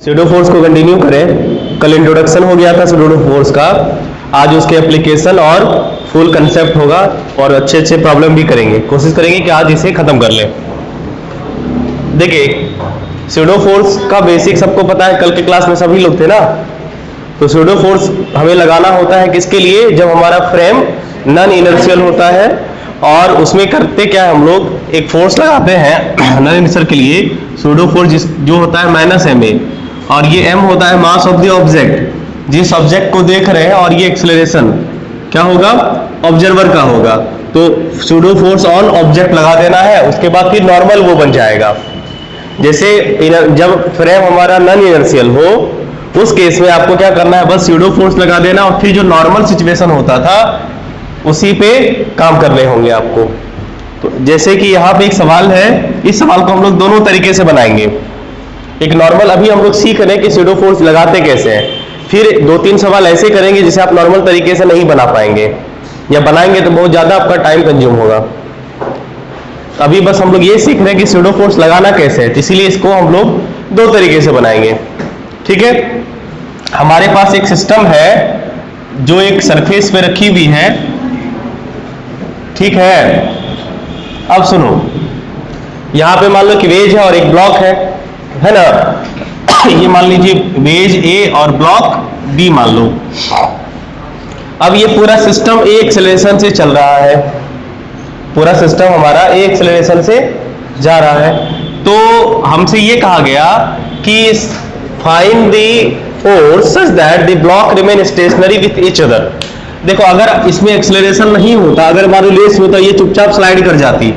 Pseudo force को continue करें। कल इंट्रोडक्शन हो गया था स्यूडो फोर्स का, आज उसके एप्लीकेशन और फुल कंसेप्ट होगा और अच्छे अच्छे प्रॉब्लम भी करेंगे। कोशिश करेंगे कि आज इसे खत्म कर लें। देखिए स्यूडो फोर्स का बेसिक सबको पता है, कल के क्लास में सभी लोग थे ना। तो स्यूडो फोर्स हमें लगाना होता है किसके लिए, जब हमारा फ्रेम नॉन इनर्शियल होता है और उसमें करते क्या है, हम लोग एक फोर्स लगाते हैं नॉन इनर्शियल के लिए स्यूडो फोर्स जो होता है -ma, और ये m होता है मास ऑफ द ऑब्जेक्ट, जिस ऑब्जेक्ट को देख रहे हैं, और ये एक्सेलरेशन क्या होगा, ऑब्जर्वर का होगा। तो स्यूडो फोर्स ऑन ऑब्जेक्ट लगा देना है, उसके बाद फिर नॉर्मल वो बन जाएगा। जैसे जब फ्रेम हमारा नॉन इनर्शियल हो उस केस में आपको क्या करना है, बस स्यूडो फोर्स लगा देना और फिर जो नॉर्मल सिचुएशन होता था उसी पे काम करने होंगे आपको। तो जैसे कि यहाँ पे एक सवाल है, इस सवाल को हम लोग दोनों तरीके से बनाएंगे। एक नॉर्मल अभी हम लोग सीख रहे हैं कि स्यूडो फोर्स लगाते कैसे हैं, फिर 2-3 सवाल ऐसे करेंगे जिसे आप नॉर्मल तरीके से नहीं बना पाएंगे, या बनाएंगे तो बहुत ज्यादा आपका टाइम कंज्यूम होगा। अभी बस हम लोग ये सीख रहे हैं कि स्यूडो फोर्स लगाना कैसे है, इसीलिए इसको हम लोग 2 तरीके से बनाएंगे। ठीक है, हमारे पास एक सिस्टम है जो एक सरफेस पे रखी हुई है, ठीक है। अब सुनो, यहां पे मान लो कि वेज है और एक ब्लॉक है ना। ये मान लीजिए वेज ए और ब्लॉक बी मान लो। अब ये पूरा सिस्टम ए एक्सेलरेशन से चल रहा है, पूरा सिस्टम हमारा ए एक्सेलरेशन से जा रहा है। तो हमसे ये कहा गया कि find the force such that the block remain stationery with each other. देखो अगर इसमें एक्सेलरेशन नहीं होता, अगर मान लो लेस होता, ये चुपचाप स्लाइड कर जाती,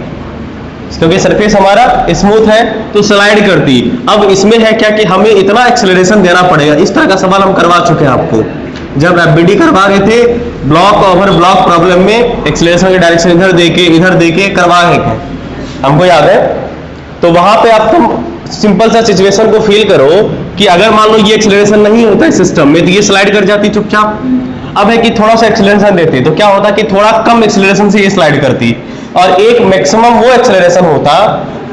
क्योंकि सरफेस हमारा स्मूथ है तो स्लाइड करती। अब इसमें है क्या कि हमें इतना एक्सेलरेशन देना पड़ेगा। इस तरह का सवाल हम करवा चुके हैं आपको, जब एफबीडी करवा रहे थे ब्लॉक ओवर ब्लॉक प्रॉब्लम में, एक्सेलरेशन की डायरेक्शन इधर देके करवा रहे थे, हमको याद है। तो वहां पे आप तुम सिंपल सा सिचुएशन को फील करो कि अगर मान लो ये एक्सेलरेशन नहीं होता है सिस्टम में, तो ये स्लाइड कर जाती चुपचाप। अब है कि थोड़ा सा एक्सेलरेशन देते तो क्या होता कि थोड़ा कम एक्सेलरेशन से ये स्लाइड करती, और एक मैक्सिमम वो एक्सेलरेशन होता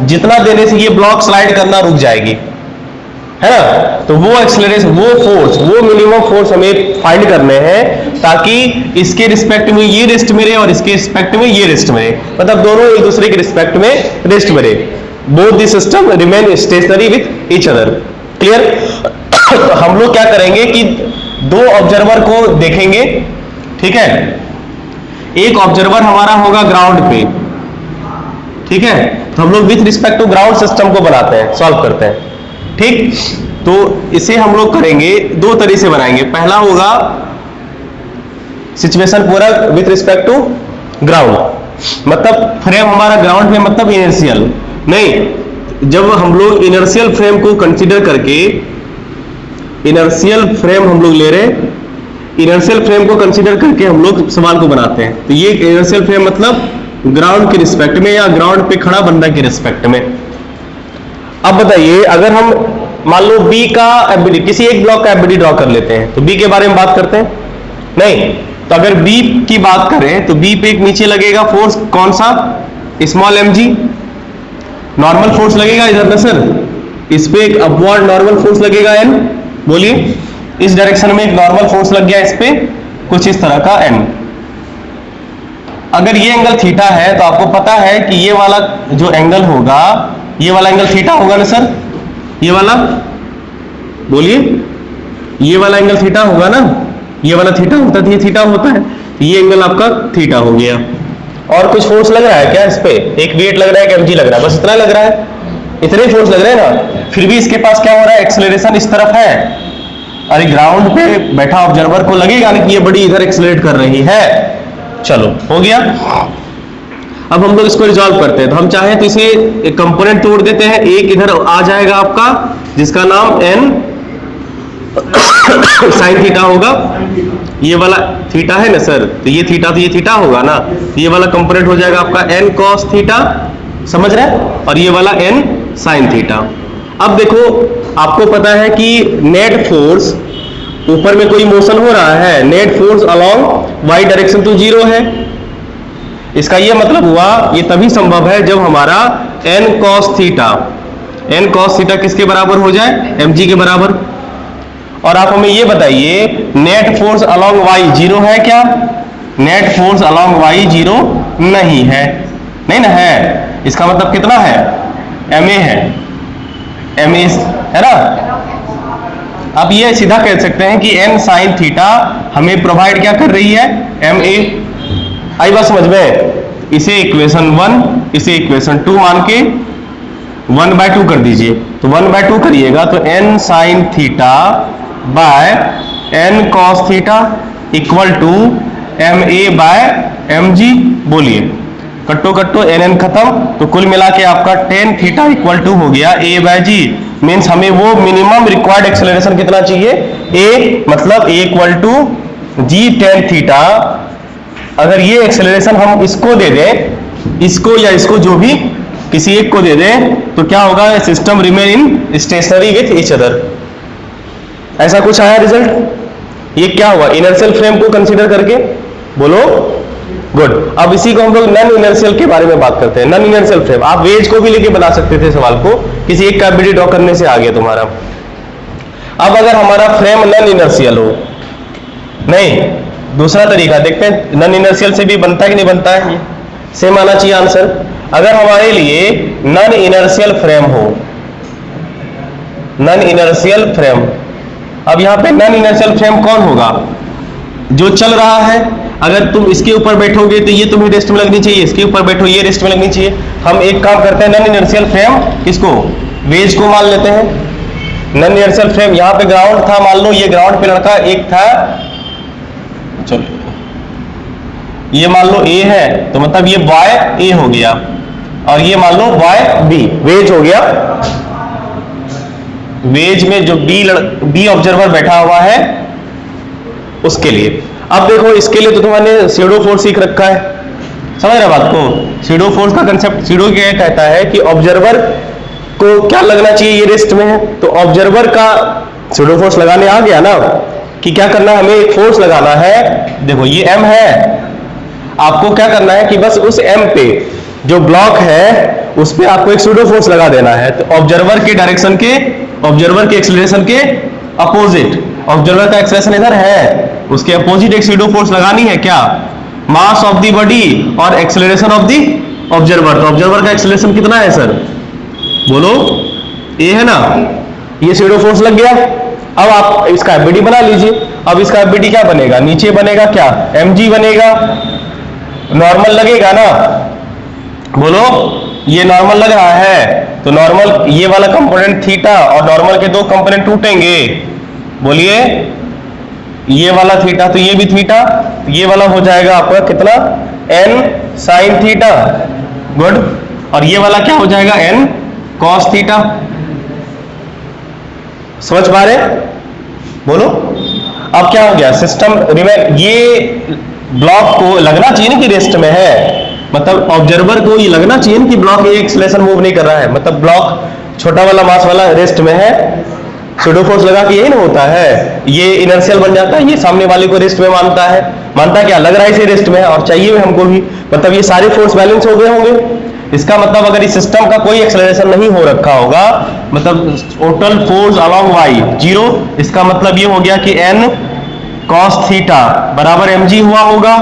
जितना देने से ये ब्लॉक स्लाइड करना रुक जाएगी, है ना। तो वो एक्सेलरेशन, वो फोर्स, वो मिनिमम फोर्स हमें फाइंड करने हैं, ताकि इसके रिस्पेक्ट में ये रेस्ट मिले और इसके रिस्पेक्ट में ये रेस्ट मिले, मतलब दोनों एक दूसरे के रिस्पेक्ट में रेस्ट मिले। Both the system remain stationery with each other. Clear. तो हम लोग क्या करेंगे कि 2 ऑब्जर्वर को देखेंगे, ठीक है। एक ऑब्जर्वर हमारा होगा ग्राउंड पे, ठीक है। तो हम लोग with respect to ground system को बनाते हैं, सॉल्व करते हैं, ठीक। तो इसे हम लोग करेंगे 2 तरीके से बनाएंगे। पहला होगा सिचुएशन पूरा विथ रिस्पेक्ट टू ग्राउंड, मतलब फ्रेम हमारा ग्राउंड पे, मतलब इनर्शियल नहीं। जब हम लोग इनर्शियल फ्रेम को कंसीडर करके, इनर्शियल फ्रेम हम लोग ले रहे, इनर्शियल फ्रेम को कंसीडर करके हम लोग सवाल को बनाते हैं। तो ये इनर्शियल फ्रेम मतलब ग्राउंड के रिस्पेक्ट में या ग्राउंड पे खड़ा बंदा के रिस्पेक्ट में। अब बताइए, अगर हम मान लो बी का एफबीडी, किसी एक ब्लॉक का एफबीडी ड्रॉ कर लेते हैं, तो बी के बारे में बात करते हैं नहीं। तो अगर बी की बात करें तो बी पे एक नीचे लगेगा फोर्स, कौन सा, स्मॉल mg, नॉर्मल फोर्स लगेगा इधर ना सर, इस पे एक अपवर्ड नॉर्मल फोर्स लगेगा n, बोलिए। इस डायरेक्शन में एक नॉर्मल फोर्स लग गया इस पे, कुछ इस तरह का n। अगर ये एंगल थीटा है तो आपको पता है कि ये वाला जो एंगल होगा, ये वाला एंगल थीटा होगा ना सर, ये वाला, बोलिए, ये वाला एंगल थीटा होगा ना, ये वाला थीटा होता है, ये थीटा होता है, ये एंगल आपका थीटा हो गया। और कुछ फोर्स लग रहा है क्या इस पे, एक वेट लग रहा है, एक mg लग रहा है, बस इतना लग रहा है, इतने फोर्स लग रहे हैं ना। फिर भी इसके पास क्या हो रहा है, एक्सेलरेशन इस तरफ है, अरे ग्राउंड पे बैठा ऑब्जर्वर को लगेगा ना कि ये बड़ी इधर एक्सेलरेट कर रही है। चलो हो गया। अब हम लोग इसको रिजॉल्व करते हैं। तो हम चाहें तो इसे एक कंपोनेंट तोड़ देते हैं, एक इधर आ जाएगा आपका जिसका नाम n साइन थीटा होगा, ये वाला थीटा है ना सर, तो ये थीटा, तो ये थीटा होगा ना, ये वाला कंपोनेंट हो जाएगा आपका n cos थीटा, समझ रहे हैं, और ये वाला n साइन थीटा। अब देखो आपको पता है कि नेट फोर्स, ऊपर में कोई मोशन हो रहा है, net force along y direction तो 0 है। इसका ये मतलब हुआ, ये तभी संभव है जब हमारा n cos theta N cos theta किसके बराबर हो जाए, mg के बराबर। और आप हमें ये बताइए net force along y zero है क्या, net force along y zero नहीं है, नहीं ना है, इसका मतलब कितना है, ma है, ma है ना। अब ये सीधा कह सकते हैं कि n साइन थीटा हमें प्रोवाइड क्या कर रही है, ma। आई बात समझ में, इसे इक्वेशन 1 इसे इक्वेशन 2 मान के 1/2 कर दीजिए, तो 1/2 करिएगा तो n sine theta by n cos theta equal to ma by mg। बोलिए कट्टो कट्टो n खत्म, तो कुल मिला के आपका tan थीटा इक्वल टू हो गया a बाय जी। मीन्स हमें वो मिनिमम रिक्वायर्ड एक्सेलरेशन कितना चाहिए, a, मतलब a equal to g tan theta. अगर ये एक्सेलरेशन हम इसको दे दें, इसको या इसको जो भी किसी एक को दे दें, तो क्या होगा, system remain in stationary with each other. ऐसा कुछ आया रिजल्ट। ये क्या हुआ, इनर्शियल फ्रेम को कंसीडर करके, बोलो गुड। अब इसी को हम लोग नॉन इनर्शियल के बारे में बात करते हैं। नॉन इनर्शियल फ्रेम आप वेज को भी लेके बना सकते थे सवाल को, किसी एक का ड्रॉ करने से आ गया तुम्हारा। अब अगर हमारा फ्रेम नॉन इनर्शियल हो, नहीं दूसरा तरीका देखते हैं, नॉन इनर्शियल से भी बनता है कि नहीं बनता है, सेम आना चाहिए आंसर। अगर हमारे लिए नॉन इनर्शियल फ्रेम हो, नॉन इनर्शियल फ्रेम, अब यहां पे नॉन इनर्शियल फ्रेम कौन होगा, जो चल रहा है। अगर तुम इसके ऊपर बैठोगे तो ये तुम्हें रेस्ट में लगनी चाहिए, इसके ऊपर बैठो ये रेस्ट में लगनी चाहिए। हम एक काम करते हैं, नॉन इनर्शियल फ्रेम किसको, वेज को मान लेते हैं। नॉन इनर्शियल फ्रेम यहाँ पे ग्राउंड था, मान लो ये ग्राउंड पे लड़का एक था, चलो ये मान लो ए है, तो मतलब ये वाई ए हो गया, और ये मान लो वाई बी, वेज हो गया। वेज में जो बी ऑब्जर्वर बैठा हुआ है उसके लिए। अब देखो इसके लिए तो तुम्हारे सीडो फोर्स सीख रखा है, समझ रहे बात को। सीडो फोर्स का कंसेप्ट, सीडो क्या कहता है कि ऑब्जर्वर को क्या लगना चाहिए, ये रेस्ट में है, तो ऑब्जर्वर का सीडो फोर्स लगाने आ गया ना, कि क्या करना है, हमें एक फोर्स लगाना है। देखो ये एम है, आपको क्या करना है कि बस उस एम पे जो ब्लॉक है उस पे आपको एक सूडो फोर्स लगा देना है। तो ऑब्जर्वर के डायरेक्शन के, ऑब्जर्वर के एक्सीलरेशन के अपोजिट, ऑब्जर्वर का एक्सीलरेशन इधर है, उसके अपोजिट एक सूडो फोर्स लगानी है। क्या, मास ऑफ द बॉडी और एक्सीलरेशन ऑफ द ऑब्जर्वर। तो ऑब्जर्वर का एक्सीलरेशन कितना है सर, बोलो, ए है ना, ये सूडो फोर्स लग गया। अब आप इसका एफबीडी बना लीजिए। अब इसका एफबीडी क्या बनेगा, नीचे बनेगा क्या, mg बनेगा, नॉर्मल लगेगा ना, बोलो ये नॉर्मल लग रहा है, तो नॉर्मल ये वाला कंपोनेंट थीटा और नॉर्मल के दो कंपोनेंट टूटेंगे। बोलिए ये वाला थीटा तो ये भी थीटा, ये वाला हो जाएगा आपका कितना, n साइन थीटा, गुड। और ये वाला क्या हो जाएगा, n कॉस थीटा। समझ पा रहे, बोलो। अब क्या हो गया, सिस्टम रिमेन, ये ब्लॉक को लगना चाहिए ना कि रेस्ट में है, मतलब ऑब्जर्वर को ये लगना चाहिए कि ब्लॉक ये एक्सीलरेशन मूव नहीं कर रहा है, मतलब ब्लॉक छोटा वाला मास वाला रेस्ट में है, सूडो फोर्स लगा के यही ना होता है, ये इनर्शियल बन जाता है, ये सामने वाले को रेस्ट में मानता है, मानता क्या, लग रहा है इसे रेस्ट में है और चाहिए हमको भी, मतलब ये सारे फोर्स बैलेंस हो गए होंगे। इसका मतलब अगर इस सिस्टम का कोई एक्सेलरेशन नहीं हो रखा होगा, मतलब total force along y zero, इसका मतलब ये हो गया कि n cos थीटा बराबर mg हुआ होगा,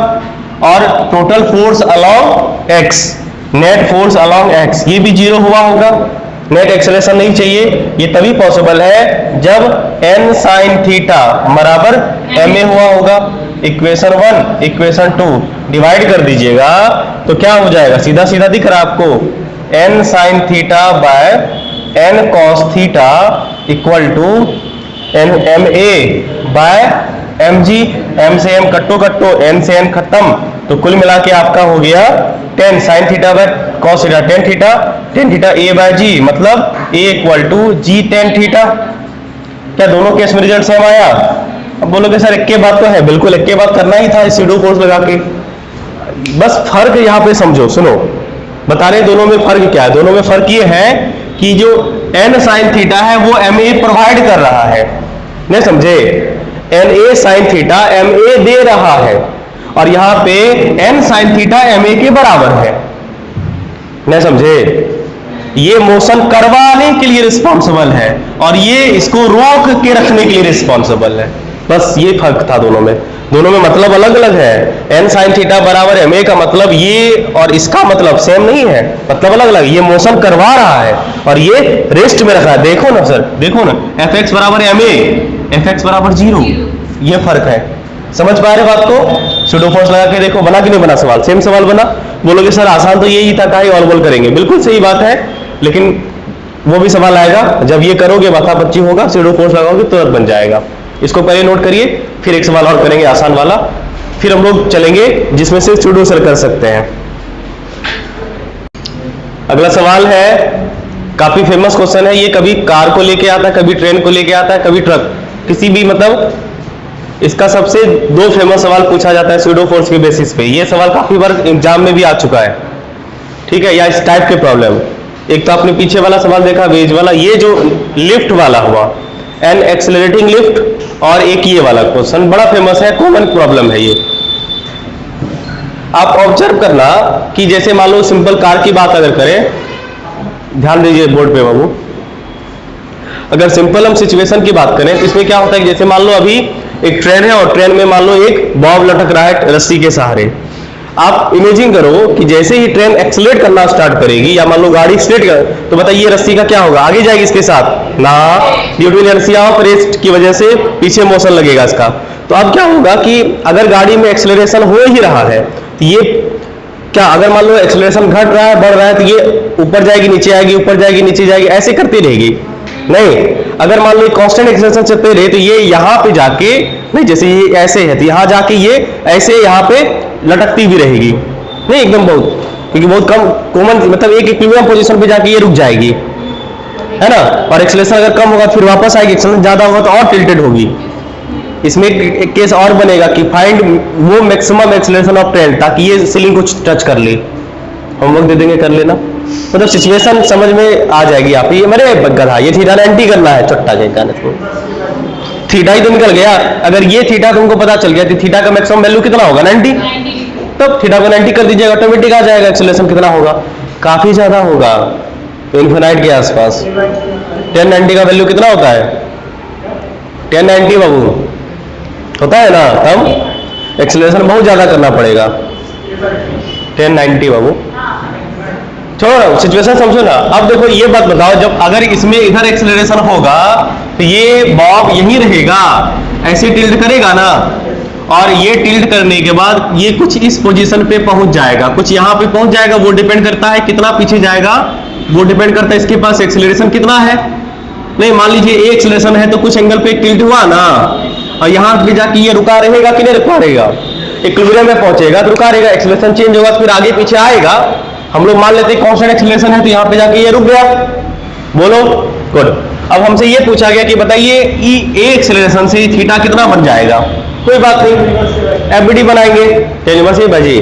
और total force along x, net force along x ये भी जीरो हुआ होगा। नेट एक्सेलरेशन नहीं चाहिए, ये तभी पॉसिबल है जब n sin थीटा बराबर ma हुआ होगा। इक्वेशन 1 इक्वेशन 2 डिवाइड कर दीजिएगा तो क्या हो जाएगा, सीधा सीधा दिख रहा है आपको, n sin theta by n cos theta equal to ma by mg, m से m कट्टो कट्टो, n से n खत्म, तो कुल मिला के आपका हो गया 10 sin theta by cos theta, tan theta a by g, मतलब a equal to g tan theta. क्या दोनों केस में रिजल्ट सेम आया? अब बोलोगे सर एक के बात तो है, बिल्कुल एक के बात करना ही था सूडो फोर्स लगा के, बस फर्क यहाँ पे समझो, सुनो बता रहे दोनों में फर्क क्या है। दोनों में फर्क ये है कि जो n sin थीटा है वो ma प्रोवाइड कर रहा है, नहीं समझे, na sin थीटा ma दे रहा है, और यहाँ पे n sin थीटा ma के बराबर है, नहीं समझे। ये मोशन करवाने के लिए रिस्पॉन्सिबल है और ये इसको रोक के रखने के लिए रिस्पॉन्सिबल है। बस ये फर्क था दोनों में मतलब अलग अलग है। n sin थीटा बराबर ma का मतलब ये और इसका मतलब सेम नहीं है, मतलब अलग अलग। ये मोशन करवा रहा है और ये रेस्ट में रखा है। देखो ना सर, देखो ना, fx बराबर ma, fx बराबर 0, ये फर्क है। समझ पा रहे बात को? सूडो फोर्स लगा के देखो, बना कि नहीं बना सवाल? सेम सवाल बना। बोलोगे सर आसान तो यही था, काहे ऑल बॉल करेंगे। बिल्कुल सही बात है, लेकिन वो भी सवाल आएगा जब ये करोगे, माथा पच्ची होगा, सूडो फोर्स लगाओगे तुरंत बन जाएगा। इसको पहले नोट करिए, फिर एक सवाल और करेंगे आसान वाला, फिर हम लोग चलेंगे जिसमें से सूडो सर कर सकते हैं। अगला सवाल है, काफी फेमस क्वेश्चन है ये, कभी कार को लेके आता है, कभी ट्रेन को लेके आता है, कभी ट्रक, किसी भी मतलब इसका सबसे 2 फेमस सवाल पूछा जाता है सूडो फोर्स के बेसिस पे। ये सवाल काफी बार एग्जाम में भी आ चुका है, ठीक है, या इस टाइप के प्रॉब्लम। एक तो आपने पीछे वाला सवाल देखा वेज वाला, ये जो लिफ्ट वाला हुआ, एन एक्सेलरेटिंग लिफ्ट, और एक ये वाला क्वेश्चन बड़ा फेमस है, कॉमन प्रॉब्लम है ये। आप ऑब्जर्व करना कि जैसे मान लो सिंपल कार की बात अगर करें, ध्यान दीजिए बोर्ड पे बाबू, अगर सिंपल हम सिचुएशन की बात करें तो इसमें क्या होता है कि जैसे मान लो अभी एक ट्रेन है और ट्रेन में मान लो एक बॉब लटक रहा है रस्सी के सहारे। आप इमेजिन करो कि जैसे ही ट्रेन एक्सेलरेट करना स्टार्ट करेगी, या मान लो गाड़ी स्ट्रेट कर, तो बताइए रस्सी का क्या होगा? आगे जाएगी इसके साथ ना, due to inertia of rest की वजह से पीछे मोशन लगेगा इसका। तो अब क्या होगा कि अगर गाड़ी में एक्सेलरेशन हो ही रहा है तो ये क्या, अगर मान लो एक्सेलरेशन घट रहा है बढ़ रहा है, तो ये ऊपर जाएगी नीचे आएगी, ऊपर जाएगी नीचे जाएगी, ऐसे करती रहेगी? नहीं। अगर मान लो कांस्टेंट एक्सेलरेशन चलते रहे तो ये यहाँ पे जाके, नहीं जैसे ये ऐसे है तो यहाँ जाके ये ऐसे यहाँ पे लटकती भी रहेगी, नहीं एकदम बहुत, क्योंकि बहुत कम कॉमन, मतलब एक इक्विलिब्रियम पोजीशन पे जाके ये रुक जाएगी, है ना। और एक्सेलरेशन अगर कम होगा फिर वापस आएगी, एक्सेलरेशन ज्यादा होगा तो और टिल्टेड होगी। इसमें एक केस और बनेगा कि फाइंड वो मैक्सिमम एक्सेलरेशन ऑफ ट्रेन, ताकि ये सीलिंग को टच कर ले। होमवर्क दे देंगे, कर लेना, मतलब सिचुएशन समझ में आ जाएगी आप। ये मेरे गधा, ये थीटा 90 करना है, चट्टा कहता है, थीटा ही तो निकल गया। अगर ये थीटा तुमको पता चल गया तो थीटा का मैक्सिमम वैल्यू कितना होगा? 90। तब थीटा को 90 कर दीजिएगा, ऑटोमेटिक आ जाएगा एक्सेलरेशन कितना होगा, काफी ज्यादा होगा, इन्फिनाइट के आसपास। 1090 का वैल्यू कितना होता है? 1090 बाबू होता है ना, तब एक्सेलरेशन बहुत ज्यादा करना पड़ेगा। 1090 बाबू, छोड़ो सिचुएशन समझो ना। अब देखो ये बात बताओ, जब अगर इसमें इधर एक्सेलरेशन होगा तो ये बॉब यहीं रहेगा, ऐसे टिल्ट करेगा ना, और ये टिल्ट करने के बाद ये कुछ इस पोजीशन पे पहुंच जाएगा, कुछ यहाँ पे पहुंच जाएगा। वो डिपेंड करता है कितना पीछे जाएगा, वो डिपेंड करता है इसके पास एक्सेलरेशन कितना है। नहीं, मान लीजिए एक एक्सेलरेशन है तो कुछ एंगल पे टिल्ट हुआ ना, और यहाँ पे जाके ये रुका रहेगा कि नहीं रुका रहेगा, इक्विलिब्रियम में पहुंचेगा तो रुका रहेगा, एक्सेलरेशन चेंज होगा फिर आगे पीछे आएगा। हम लोग मान लेते हैं कांस्टेंट एक्सेलरेशन है तो यहाँ पे जाके ये रुक गया, बोलो गुड। अब हमसे ये पूछा गया कि बताइए ए एक्सेलरेशन से थीटा कितना बन जाएगा? कोई बात नहीं, एफबीडी बनाएंगे, टेलीमर्सी भाजी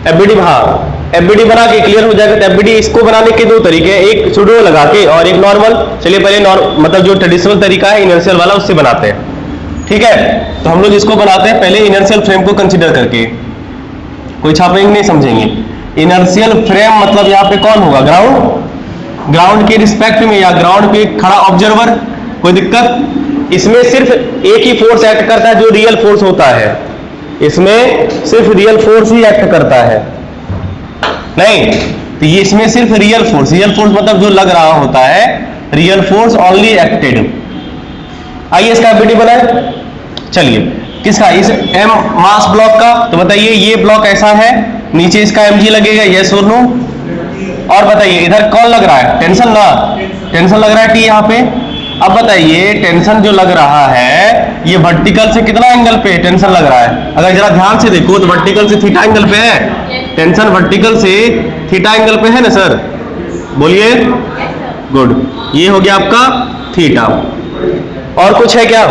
एफबीडी, हाँ एफबीडी बना के क्लियर हो जाएगा। तो एफबीडी इसको बनाने के 2 तरीके हैं, एक सूडो लगा के और एक नॉर्मल। चलिए पहले मतलब जो ट्रेडिशनल तरीका है इनर्शियल वाला, उससे बनाते हैं, ठीक है। तो हम लोग इसको बनाते हैं पहले इनर्शियल फ्रेम को कंसीडर करके, कोई छापेंगे नहीं समझेंगे। इनर्शियल फ्रेम मतलब यहाँ पे कौन होगा? ग्राउंड के रिस्पेक्ट में या ग्राउंड पे खड़ा ऑब्जर्वर, कोई दिक्कत? इसमें सिर्फ एक ही फोर्स एक्ट करता है जो रियल फोर्स होता है, इसमें सिर्फ रियल फोर्स ही एक्ट करता है, नहीं तो ये इसमें सिर्फ रियल फोर्स मतलब जो लग रहा होता है, रियल फोर्स ओनली एक्टेड। आइए इसका एफबीडी बनाए। चलिए किसका? इस एम मास ब्लॉक का। तो बताइए ये ब्लॉक ऐसा है, नीचे इसका mg लगेगा, यस और नो। और बताइए इधर कौन लग रहा है? टेंशन ना, टेंशन लग रहा है टी यहाँ पे। अब बताइए टेंशन जो लग रहा है ये वर्टिकल से कितना एंगल पे टेंशन लग रहा है? अगर जरा ध्यान से देखो तो वर्टिकल से थीटा एंगल पे है, टेंशन वर्टिकल से थीटा एंगल पे है ना सर, बोलिए गुड। ये हो गया आपका थीटा। और कुछ है क्या?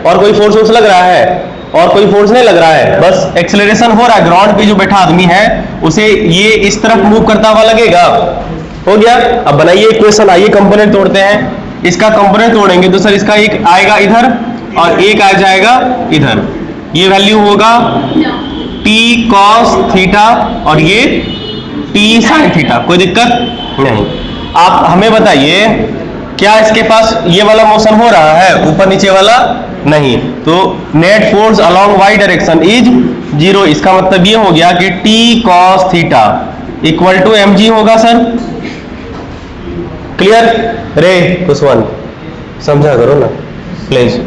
और कोई फोर्स लग रहा है? और कोई फोर्स नहीं लग रहा है, बस एक्सेलरेशन हो रहा है। ग्राउंड पे जो बैठा आदमी है उसे ये इस तरफ मूव करता हुआ लगेगा, हो गया। अब बनाइए इक्वेशन, आइए कंपोनेंट तोड़ते हैं। इसका कंपोनेंट तोड़ेंगे तो सर इसका एक आएगा इधर और एक आ जाएगा इधर, ये वैल्यू होगा t cos थीटा और ये t sin थीटा, कोई दिक्कत? नहीं। आप हमें बताइए क्या इसके पास ये वाला मोशन हो रहा है, ऊपर नीचे वाला? नहीं। तो net force along y direction is 0। इसका मतलब ये हो गया कि t cos theta equal to mg होगा सर। क्लियर? रे कुशवन समझा करो ना प्लीज।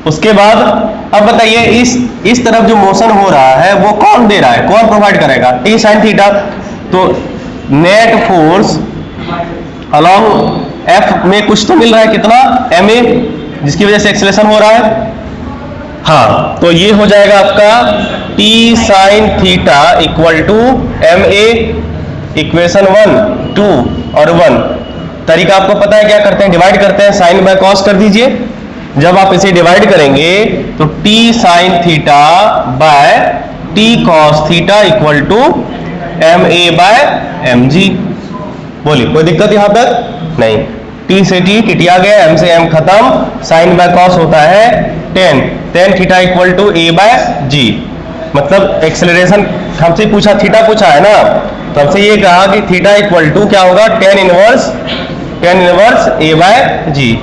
उसके बाद अब बताइए इस तरफ जो मोशन हो रहा है वो कौन दे रहा है, कौन प्रोवाइड करेगा? t sin theta. तो नेट फोर्स अलोंग f में कुछ तो मिल रहा है, कितना? ma, जिसकी वजह से एक्सेलरेशन हो रहा है। हाँ, तो ये हो जाएगा आपका t sin theta equal to ma, equation 1, 2 और 1। तरीका आपको पता है क्या करते हैं? डिवाइड करते हैं, साइन बाय कॉस कर दीजिए। जब आप इसे डिवाइड करेंगे तो t sin theta by t cos theta equal to ma by mg। बोलिए कोई दिक्कत यहां तक? नहीं। t से t टिटिया गया, m से m खत्म, साइन बाय कॉस होता है tan theta equal to a by g। मतलब एक्सेलरेशन हमसे पूछा, थीटा पूछा है ना, तो हमसे ये कहा कि थीटा इक्वल टू क्या होगा? tan inverse a by g।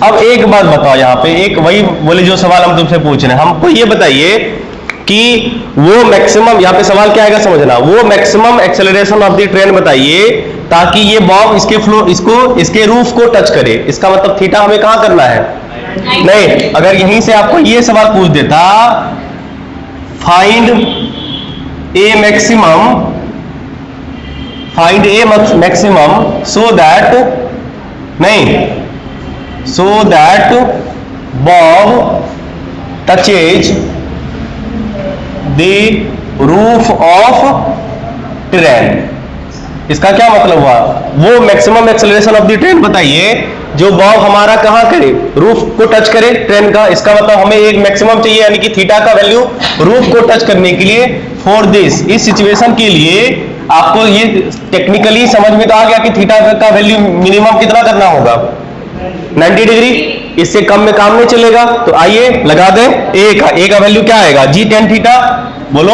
अब एक बात बताओ यहाँ पे, एक वही बोले जो सवाल हम तुमसे पूछ रहे हैं, हमको ये बताइए कि वो मैक्सिमम, यहाँ पे सवाल क्या आएगा समझना, वो maximum acceleration of the train बताइए ताकि ये बॉब इसके फ्लो इसके रूफ को टच करे। इसका मतलब थीटा हमें कहाँ करना है? नहीं। अगर यहीं से आपको ये सवाल पूछ देता, find A maximum so that Bob touches the roof of train. इसका क्या मतलब हुआ? वो maximum acceleration of the train बताइए जो बॉब हमारा कहां करे? रूफ को टच करे ट्रेन का। इसका मतलब हमें एक मैक्सिमम चाहिए, यानी कि थीटा का वैल्यू रूफ को टच करने के लिए। फॉर दिस, इस सिचुएशन के लिए आपको ये टेक्निकली समझ में तो आ गया कि थीटा का वैल्यू मिनिमम कितना करना होगा? 90 डिग्री। इससे कम में काम नहीं चलेगा। तो आइए लगा दें ए का वैल्यू क्या आएगा? जी tan थीटा। बोलो,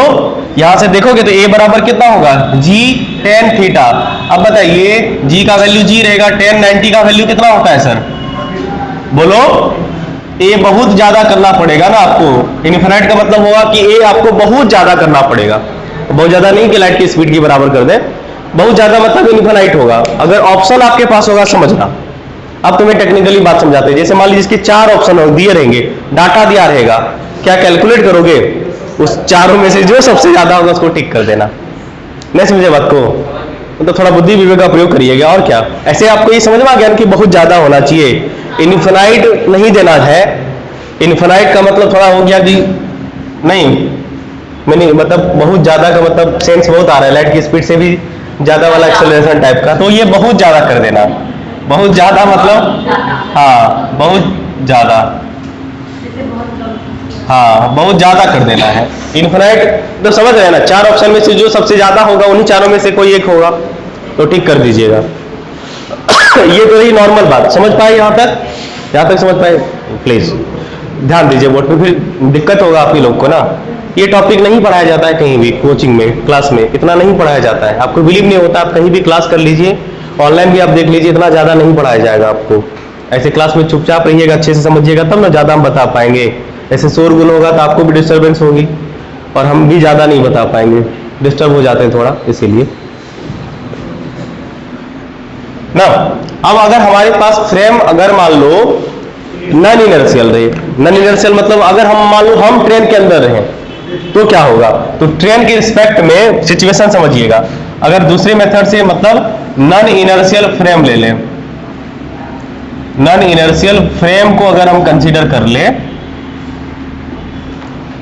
यहां से देखोगे तो ए बराबर कितना होगा? जी tan थीटा। अब बताइए जी का वैल्यू जी रहेगा, tan 90 का वैल्यू कितना होता है सर? बोलो, ए बहुत ज्यादा करना पड़ेगा ना आपको। इनफिनाइट का मतलब होगा कि ए आपको बहुत ज्यादा करना पड़ेगा। बहुत ज्यादा नहीं कि लाइट की स्पीड की बराबर कर दे, बहुत ज्यादा मतलब इनफिनाइट होगा। अगर ऑप्शन आपके पास होगा, समझना, अब तुम्हें टेक्निकली बात समझाते हैं। जैसे मान लीजिए इसके 4 ऑप्शन दिए रहेंगे, डाटा दिया रहेगा, क्या कैलकुलेट करोगे? उस चारों में से जो सबसे ज्यादा होगा उसको टिक कर देना। नहीं समझे बात को? तो थोड़ा बुद्धि विवेक का प्रयोग करिएगा। और क्या, ऐसे आपको ये समझ में आ गया कि बहुत ज्यादा होना चाहिए, इनफिनाइट नहीं देना है। इनफिनाइट का मतलब थोड़ा हो गया कि नहीं, मैंने मतलब बहुत ज्यादा का मतलब सेंस बहुत आ रहा है, लाइट की स्पीड से भी ज्यादा वाला एक्सेलरेशन टाइप का। तो ये बहुत ज्यादा कर देना, बहुत ज्यादा मतलब, हाँ बहुत ज्यादा, हाँ बहुत ज्यादा कर देना है। इनफिनाइट तो समझ रहे हैं ना, 4 ऑप्शन में से जो सबसे ज्यादा होगा उन्हीं चारों में से कोई एक होगा, तो ठीक कर दीजिएगा। ये तो ही नॉर्मल बात समझ पाए? यहाँ तक समझ पाए? प्लीज ध्यान दीजिए, बोर्ड पे फिर दिक्कत होगा आप ही लोग को ना। ये टॉपिक नहीं पढ़ाया जाता है कहीं भी, कोचिंग में, क्लास में इतना नहीं पढ़ाया जाता है। आपको बिलीव नहीं होता, आप कहीं भी क्लास कर लीजिए, ऑनलाइन भी आप देख लीजिए, इतना ज्यादा नहीं पढ़ाया जाएगा आपको। ऐसे क्लास में चुपचाप रहिएगा, अच्छे से समझिएगा, तब ना ज्यादा हम बता पाएंगे। ऐसे शोरगुल होगा तो आपको भी डिस्टर्बेंस होगी और हम भी ज्यादा नहीं बता पाएंगे, डिस्टर्ब हो जाते हैं थोड़ा, इसीलिए ना। अब अगर हमारे पास फ्रेम अगर मान लो नॉन इनर्शियल रहे, नॉन इनर्शियल मतलब अगर हम मान लो हम ट्रेन के अंदर रहें तो क्या होगा? तो ट्रेन के रिस्पेक्ट में सिचुएशन समझिएगा। अगर दूसरे मेथड से मतलब नॉन इनर्शियल फ्रेम ले लें, नॉन इनर्शियल फ्रेम को अगर हम कंसीडर कर ले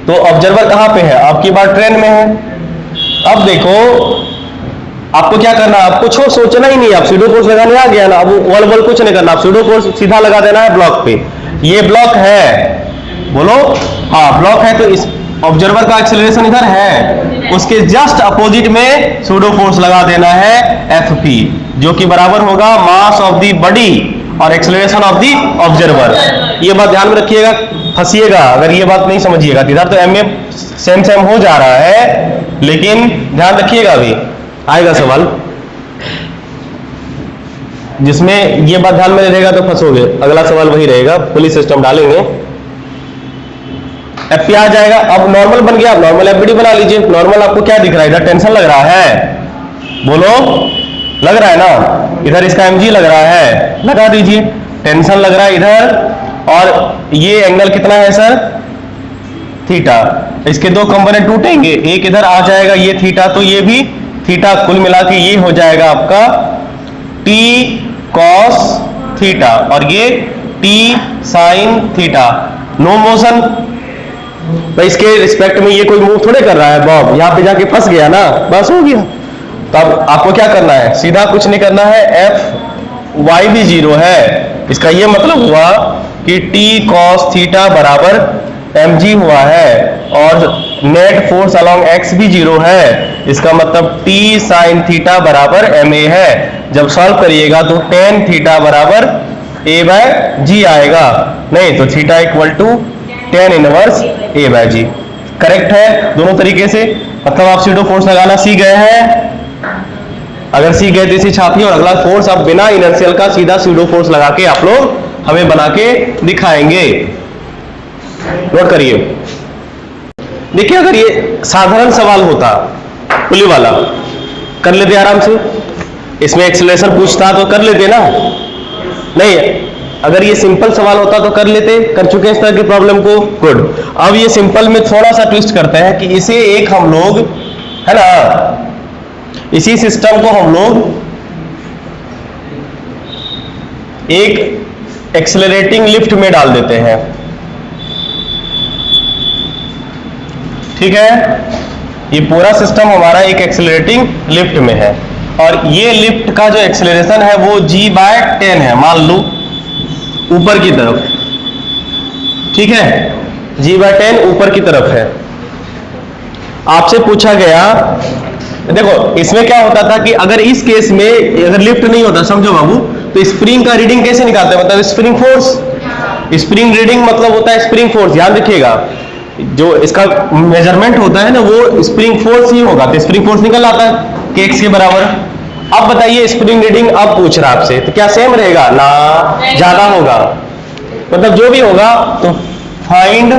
तो ऑब्जर्वर कहां पे है? आपकी बात ट्रेन में है। अब देखो आपको क्या करना है, आप कुछ सोचना ही नहीं, आप सूडो फोर्स लगाने आ गया ना, अब वल कुछ नहीं करना, आप सूडो फोर्स सीधा लगा देना है ब्लॉक पे। ये ब्लॉक है, बोलो हाँ ब्लॉक है, तो इस ऑब्जर्वर का एक्सेलरेशन इधर है, उसके जस्ट अपोजिट में सूडो फोर्स लगा देना है Fp, जो कि बराबर होगा मास ऑफ द बॉडी और एक्सेलरेशन ऑफ द ऑब्जर्वर। ये बात ध्यान में रखिएगा, फंसिएगा अगर ये बात नहीं समझिएगा। इधर तो एम सेम हो जा रहा है, लेकिन ध्यान रखिएगा अभी आएगा सवाल जिसमें ये बात ध्यान में रहेगा तो फंसोगे। अगला सवाल वही रहेगा, पुलिस सिस्टम डालेंगे, एफपी आ जाएगा। अब नॉर्मल बन गया, नॉर्मल एफबीडी बना लीजिए। नॉर्मल आपको क्या दिख रहा है? इधर टेंशन लग रहा है, बोलो लग रहा है ना? इधर इसका एमजी लग रहा है, लगा दीजिए। टेंशन लग रहा है इधर, और ये एंगल कितना है सर? थीटा। इसके दो कंपोनेंट टूटेंगे, एक इधर आ जाएगा ये थीटा, तो ये भी थीटा। कुल मिला के ये हो जाएगा आपका टी कॉस थीटा, और ये T sine theta. No motion, तो इसके रिस्पेक्ट में ये कोई मूव थोड़े कर रहा है बॉब, यहां पे जाके फंस गया ना, बस हो गया। तो अब आपको क्या करना है? सीधा कुछ नहीं करना है, एफ वाई भी 0 है। इसका ये मतलब हुआ कि टी कॉस थीटा बराबर mg हुआ है, और नेट फोर्स अलोंग x भी 0 है। इसका मतलब t साइन थीटा बराबर ma है। जब सॉल्व करिएगा तो tan थीटा बराबर a/g आएगा, नहीं तो theta equal to tan inverse a/g। Correct है दोनों तरीके से। मतलब आप सीडो फोर्स लगाना सीख गए हैं। अगर सीख गए तो इसे छापिए, और अगला फोर्स आप बिना इनर्शियल का सीधा सीडो फोर्स लगा के आप लोग हमें बना के दिखाएंगे। नोट करिए। देखिए, अगर ये साधारण सवाल होता पुली वाला, कर लेते आराम से। इसमें एक्सेलरेशन पूछता तो कर लेते ना, नहीं अगर ये सिंपल सवाल होता तो कर लेते। कर चुके इस तरह की प्रॉब्लम को, गुड। अब ये सिंपल में थोड़ा सा ट्विस्ट करते हैं कि इसे एक हम लोग, है ना, इसी सिस्टम को हम लोग एक एक्सेलरेटिंग लिफ्ट में डाल देते हैं। ठीक है, ये पूरा सिस्टम हमारा एक एक्सेलरेटिंग लिफ्ट में है, और ये लिफ्ट का जो एक्सेलरेशन है वो g/10 है, मान लो ऊपर की तरफ। ठीक है, g/10 ऊपर की तरफ है। आपसे पूछा गया, देखो इसमें क्या होता था कि अगर इस केस में अगर लिफ्ट नहीं होता, समझो बाबू, तो स्प्रिंग का रीडिंग कैसे निकालते हैं? मतलब स्प्रिंग फोर्स। स्प्रिंग रीडिंग मतलब होता है स्प्रिंग फोर्स। ध्यान रखिएगा, जो इसका मेजरमेंट होता है ना वो स्प्रिंग फोर्स ही होगा। तो स्प्रिंग फोर्स निकल आता है कि x के बराबर। अब बताइए स्प्रिंग रीडिंग अब पूछ रहा आपसे, तो क्या सेम रहेगा ना? ज्यादा होगा। मतलब जो भी होगा तो फाइंड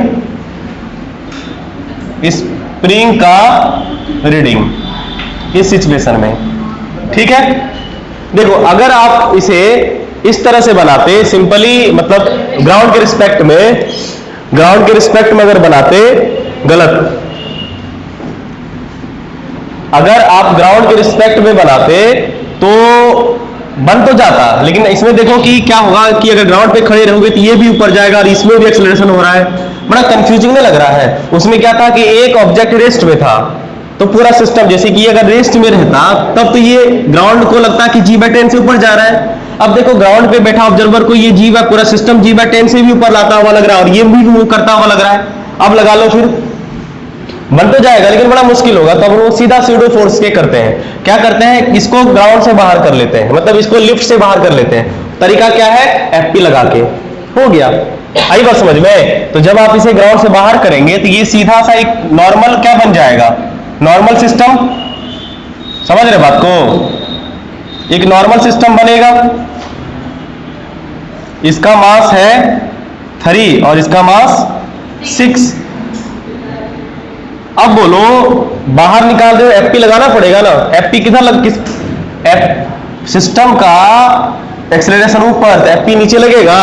स्प्रिंग का रीडिंग इस सिचुएशन में। ठीक है, देखो अगर आप इसे इस तरह से बनाते सिंपली, मतलब ग्राउंड के रिस्पेक्ट में अगर बनाते, गलत। अगर आप ग्राउंड के रिस्पेक्ट में बनाते तो बन तो जाता, लेकिन इसमें देखो कि क्या होगा कि अगर ग्राउंड पे खड़े रहोगे तो ये भी ऊपर जाएगा और इसमें भी एक्सेलरेशन हो रहा है। बड़ा कंफ्यूजिंग नहीं लग रहा है? उसमें क्या था कि एक ऑब्जेक्ट रेस्ट में था, तो पूरा सिस्टम जैसे कि अगर रेस्ट में रहता तब तो ये ग्राउंड को लगता कि g/10 से ऊपर जा रहा है। अब देखो ग्राउंड पे बैठा ऑब्जर्वर को ये पूरा सिस्टम g/10 से भी ऊपर लाता हुआ लग रहा है, और ये भी मूव करता हुआ लग रहा है। अब लगा लो, फिर बन तो जाएगा लेकिन बड़ा मुश्किल होगा। तब वो सीधा सीडो फोर्स के करते हैं। क्या करते हैं? इसको ग्राउंड से बाहर कर लेते हैं, मतलब इसको लिफ्ट से बाहर कर लेते हैं। तरीका क्या है? एफपी लगा के। हो गया, आई बात समझ में? तो जब आप इसे ग्राउंड से बाहर करेंगे तो ये सीधा सा एक नॉर्मल क्या बन जाएगा? Normal system. समझ रहे बात को? एक नॉर्मल सिस्टम बनेगा। इसका मास है 3 और इसका मास 6। अब बोलो बाहर निकाल दो, एफपी लगाना पड़ेगा ना। एफपी किधर सिस्टम का एक्सेलरेशन ऊपर, तो एफपी नीचे लगेगा।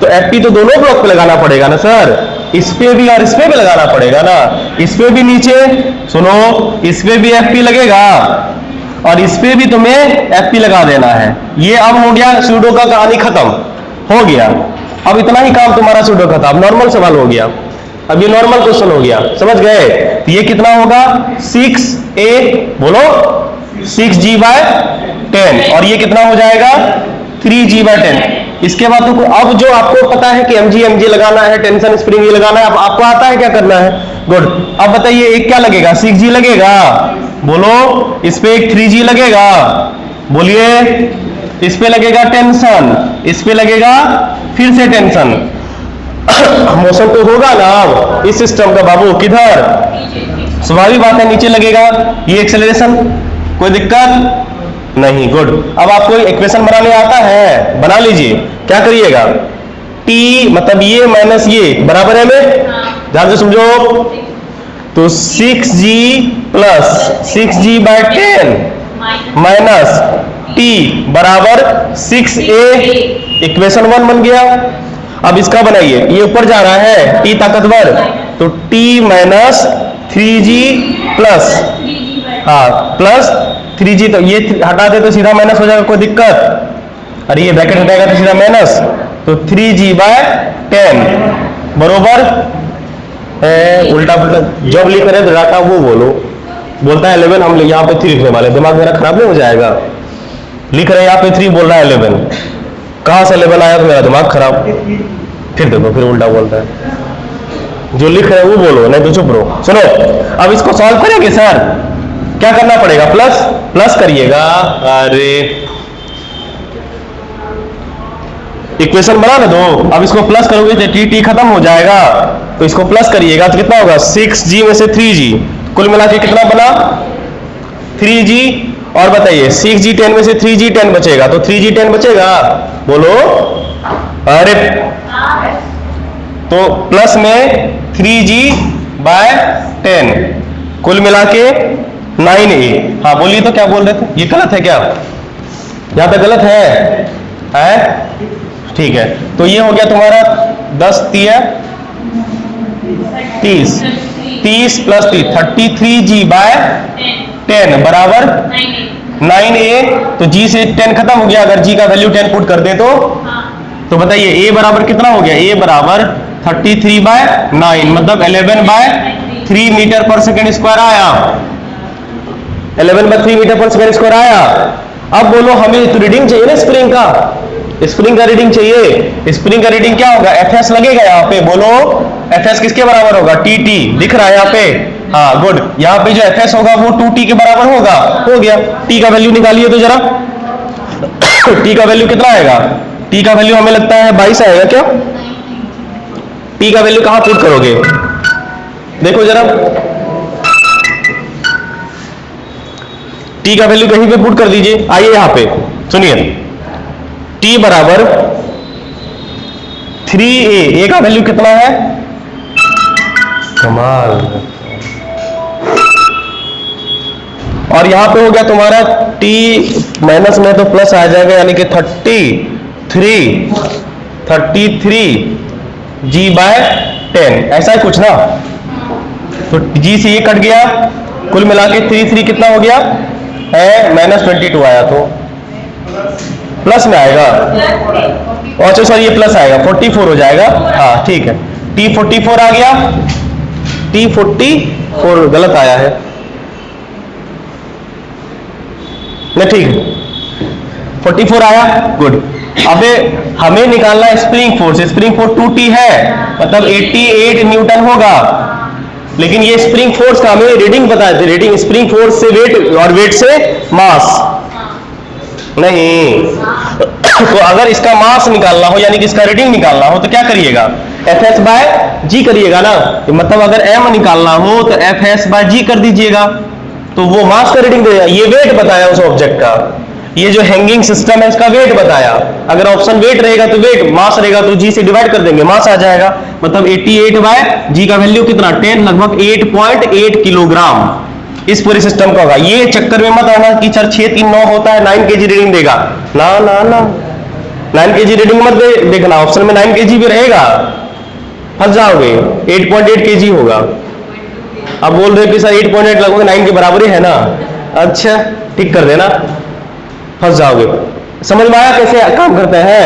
तो एफपी तो दोनों ब्लॉक पे लगाना पड़ेगा ना सर, इस पे भी और इस पे भी लगाना पड़ेगा ना। इस पे भी नीचे, सुनो, इस पे भी एफपी लगेगा और इस पे भी तुम्हें एफपी लगा देना है। ये अब हो गया सूडो का कहानी खत्म हो गया। अब इतना ही काम तुम्हारा सूडो का था। अब नॉर्मल सवाल हो गया, अब ये नॉर्मल क्वेश्चन हो गया, समझ गए? तो ये कितना होगा? 6a, बोलो 6g/10, और ये कितना हो जाएगा? 3g/10। इसके बाद तो अब जो आपको पता है कि mg लगाना है, टेंशन स्प्रिंग ये लगाना है, अब आपको आता है क्या करना है। गुड। अब बताइए एक क्या लगेगा? 6g लगेगा, बोलो। इस पे एक 3g लगेगा, बोलिए। इस पे लगेगा टेंशन, इस पे लगेगा फिर से टेंशन। मोशन तो होगा ना अब इस सिस्टम का बाबू, किधर? स्वाभाविक बात है नीचे लगेगा। ये एक्सेलरेशन, कोई दिक्कत नहीं, गुड। अब आपको इक्वेशन बनाने आता है, बना लीजिए। क्या करिएगा, t मतलब ये माइनस ये बराबर है में, ध्यान से समझो। तो 6g plus 6g bye 10 minus t बराबर 6a, इक्वेशन 1 बन गया। अब इसका बनाइए, ये ऊपर जा रहा है t ताकतवर, तो t माइनस 3g प्लस, हाँ प्लस 3g, तो ये हटा दे तो सीधा माइनस हो जाएगा, कोई दिक्कत। अरे ये ब्रैकेट हटाएगा तो सीधा माइनस, तो 3g बाय 10 बरोबर उल्टा पुल्टा जब लिख रहे तो डाटा वो बोलो, बोलता है 11, हम यहाँ पे 3 लिखने वाले, दिमाग मेरा खराब नहीं हो जाएगा। लिख रहे हैं यहाँ पे 3, बोल रहा है 11, कहाँ से 11 आया तो मेरा दिमाग खराब। फिर देखो फिर उल्टा बोलता है, जो लिख रहे हैं वो बोलो, नहीं तो चुप रहो। सुनो, अब इसको सॉल्व करेंगे सर, क्या करना पड़ेगा, प्लस प्लस करिएगा। अरे इक्वेशन बना ना दो, अब इसको प्लस करोगे तो टी खत्म हो जाएगा, तो इसको प्लस करिएगा तो कितना होगा, 6g में से 3g, कुल मिला के कितना बना 3g। और बताइए 6g 10 में से 3g 10 बचेगा, तो 3g 10 बचेगा, बोलो। अरे तो प्लस में 3g बाय 10 कुल मिला के 9a। हाँ बोलिए, तो क्या बोल रहे थे, ये गलत है क्या, यहाँ पे गलत है? ठीक है, तो ये हो गया तुम्हारा 10 3 30, 30 प्लस 30 33g बाय 10 बराबर 9a। तो g से 10 खत्म हो गया, अगर g का वैल्यू 10 पुट कर दे तो बताइए a बराबर कितना हो गया, a बराबर 33 बाय 9 मतलब 11 बाय 3 मीटर पर सेकेंड स्क्वायर आया, 11 बाय 3 मीटर पर सेकेंड स्क्वायर आया। अब बोलो हमें तो रीडिंग चाहिए ना स्प्रिंग का, स्प्रिंग का रीडिंग चाहिए। स्प्रिंग का रीडिंग क्या होगा, एफएस लगेगा यहाँ पे, बोलो एफएस किसके बराबर होगा, टीटी दिख रहा है यहाँ पे, हाँ गुड। यहाँ पे जो एफएस होगा वो 2t के बराबर होगा, हो गया। t का वैल्यू निकालिए तो जरा, t का वैल्यू कितना आएगा, t का वैल्यू हमें लगता है 22 आएगा क्या, t का वैल्यू कहां पुट करोगे, देखो जरा, t का वैल्यू कहीं पे पुट कर दीजिए। आइए यहाँ पे सुनिए, t बराबर 3a, a का वैल्यू कितना है, कमाल। और यहां पे हो गया तुम्हारा t माइनस में तो प्लस आ जाएगा, यानी कि 33g बाय 10, ऐसा है कुछ ना। तो g से ये कट गया, कुल मिला के 3 कितना हो गया है, -22 आया, तो प्लस में आएगा, अच्छा सॉरी ये प्लस आएगा, 44 हो जाएगा, हाँ ठीक है। t 44 आ गया, t 44 गलत आया है, नहीं ठीक है 44 आया, गुड। अबे हमें निकालना है spring force, spring force 2t है, मतलब 88 न्यूटन होगा। लेकिन ये स्प्रिंग फोर्स का हमें रीडिंग बताए थे, रीडिंग स्प्रिंग फोर्स से वेट और वेट से मास नहीं। तो अगर इसका मास निकालना हो यानी कि इसका रीडिंग निकालना हो तो क्या करिएगा, Fs बाय g करिएगा ना, तो मतलब अगर m निकालना हो तो Fs बाय g कर दीजिएगा, तो वो मास का रीडिंग देगा। ये वेट बताया उस ऑब्जेक्ट का, ये जो हैंगिंग सिस्टम है इसका वेट बताया। अगर ऑप्शन वेट रहेगा तो वेट, मास रहेगा तो g से डिवाइड कर देंगे, मास आ जाएगा। मतलब 88 बाय g का वैल्यू कितना 10, लगभग 8.8 किलोग्राम इस पूरे सिस्टम का होगा। ये चक्कर में मत आना कि सर 639 होता है 9 kg रीडिंग देगा, ना ना ना, 9 kg रीडिंग मत देखना, ऑप्शन में 9 kg भी रहेगा, फंस जाओगे। 8.8 kg होगा। अब बोल रहे कि सर 8.8 लगभग 9 के बराबर ही है ना, अच्छा ठीक कर देना, फंस जाओगे। समझ में आया कैसे काम करते हैं,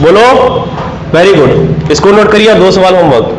बोलो वेरी गुड। इसको नोट करिए, 2 सवाल होमवर्क।